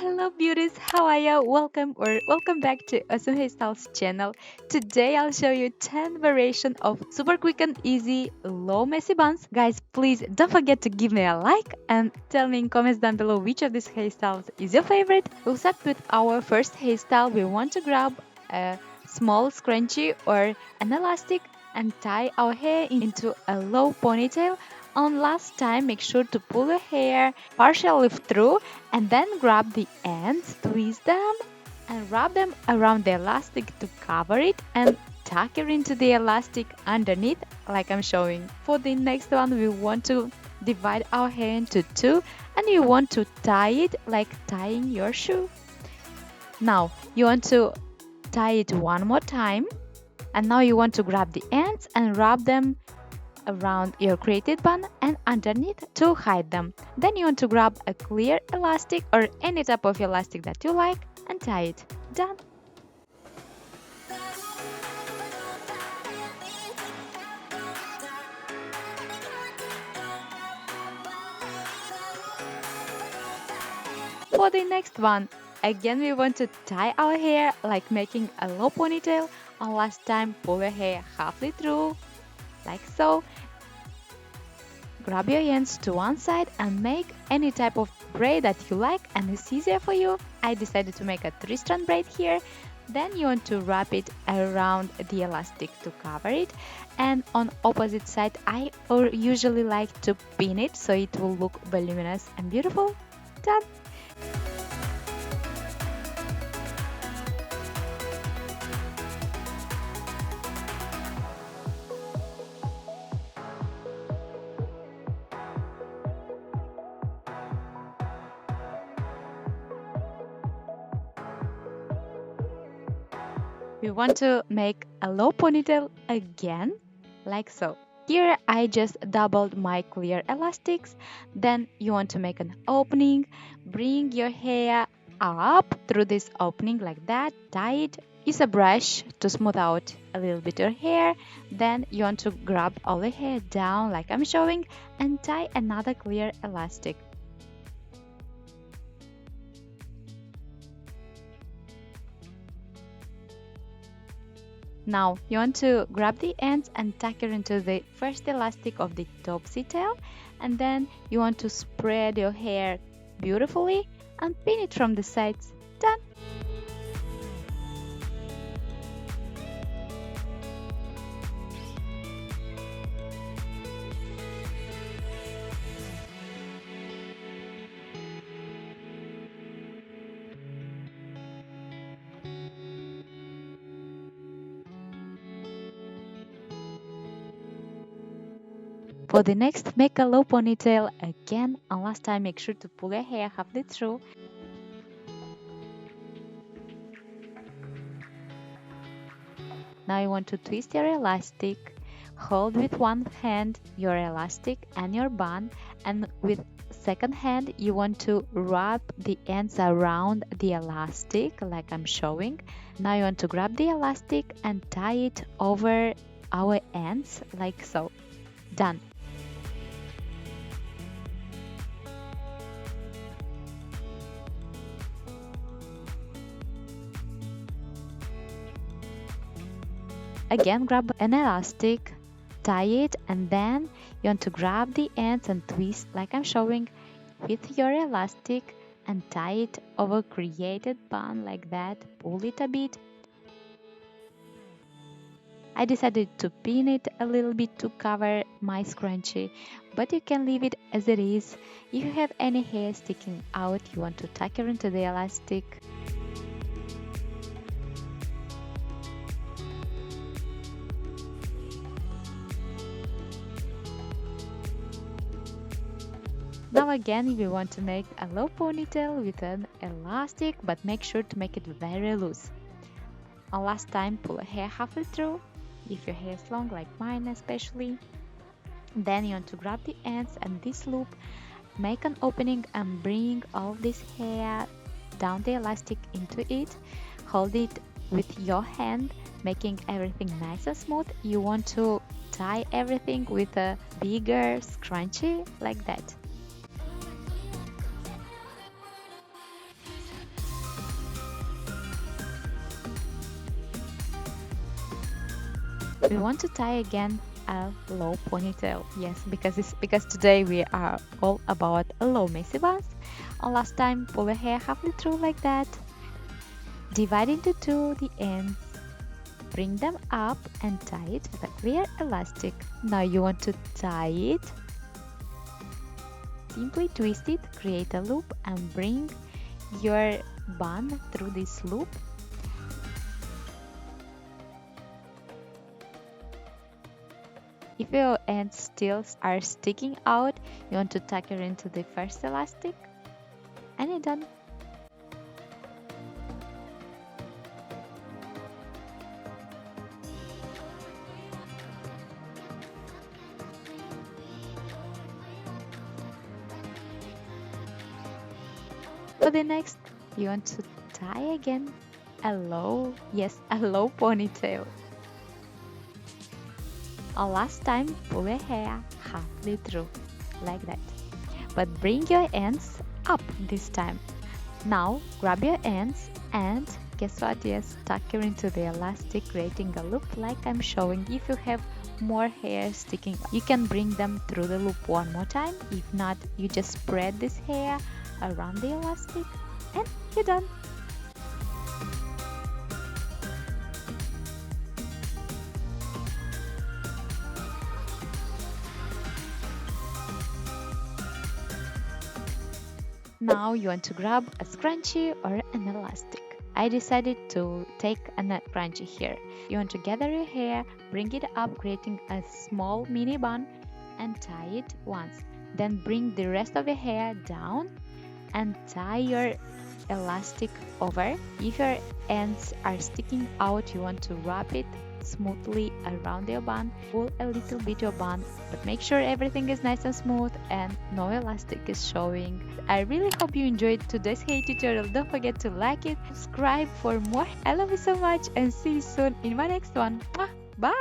Hello beauties, how are you? Welcome back to Awesome Hairstyles channel. Today I'll show you 10 variation of super quick and easy low messy buns. Guys, please don't forget to give me a like and tell me in comments down below which of these hairstyles is your favorite. We'll start with our first hairstyle. We want to grab a small scrunchie or an elastic and tie our hair into a low ponytail. On last time, make sure to pull your hair partially through and then grab the ends, twist them and wrap them around the elastic to cover it and tuck it into the elastic underneath like I'm showing. For the next one, we want to divide our hair into two and you want to tie it like tying your shoe. Now you want to tie it one more time and now you want to grab the ends and wrap them around your braided bun and underneath to hide them. Then you want to grab a clear elastic or any type of elastic that you like and tie it. Done. For the next one, again we want to tie our hair like making a low ponytail. On last time, pull your hair halfway through like so. Grab your ends to one side and make any type of braid that you like and it's easier for you. I decided to make a 3-strand braid here. Then you want to wrap it around the elastic to cover it, and on opposite side I usually like to pin it so it will look voluminous and beautiful. Done. We want to make a low ponytail again, like so. Here I just doubled my clear elastics. Then you want to make an opening, bring your hair up through this opening like that, tie it. Use a brush to smooth out a little bit your hair. Then you want to grab all the hair down like I'm showing and tie another clear elastic. Now you want to grab the ends and tuck it into the first elastic of the topsy tail, and then you want to spread your hair beautifully and pin it from the sides. Done. For the next, make a low ponytail again, and last time make sure to pull your hair halfway through. Now you want to twist your elastic, hold with one hand your elastic and your bun, and with second hand you want to wrap the ends around the elastic like I'm showing. Now you want to grab the elastic and tie it over our ends like so. Done. Again, grab an elastic, tie it, and then you want to grab the ends and twist like I'm showing with your elastic and tie it over created bun like that. Pull it a bit. I decided to pin it a little bit to cover my scrunchie, but you can leave it as it is. If you have any hair sticking out, you want to tuck it into the elastic. Now again, we want to make a low ponytail with an elastic, but make sure to make it very loose. And last time, pull a hair halfway through, if your hair is long like mine especially. Then you want to grab the ends and this loop, make an opening and bring all this hair down the elastic into it. Hold it with your hand, making everything nice and smooth. You want to tie everything with a bigger scrunchie like that. we want to tie again a low ponytail. Yes, because today we are all about a low messy buns. And last time, pull the hair halfway through like that. Divide into two the ends. Bring them up and tie it with a clear elastic. Now you want to tie it. Simply twist it, create a loop, and bring your bun through this loop. If your ends still are sticking out, you want to tuck it into the first elastic, and you're done. For the next, you want to tie again a low ponytail. And last time, pull your hair halfway through, like that. But bring your ends up this time. Now, grab your ends and guess what? Yes, tuck it into the elastic, creating a loop like I'm showing. If you have more hair sticking, you can bring them through the loop one more time. If not, you just spread this hair around the elastic and you're done. Now you want to grab a scrunchie or an elastic. I decided to take a scrunchie here. You want to gather your hair, bring it up, creating a small mini bun and tie it once. Then bring the rest of your hair down and tie your elastic over. If your ends are sticking out, you want to wrap it smoothly around your bun. Pull a little bit your bun, but make sure everything is nice and smooth and no elastic is showing. I really hope you enjoyed today's hair tutorial. Don't forget to like it, subscribe for more. I love you so much and see you soon in my next one. Bye.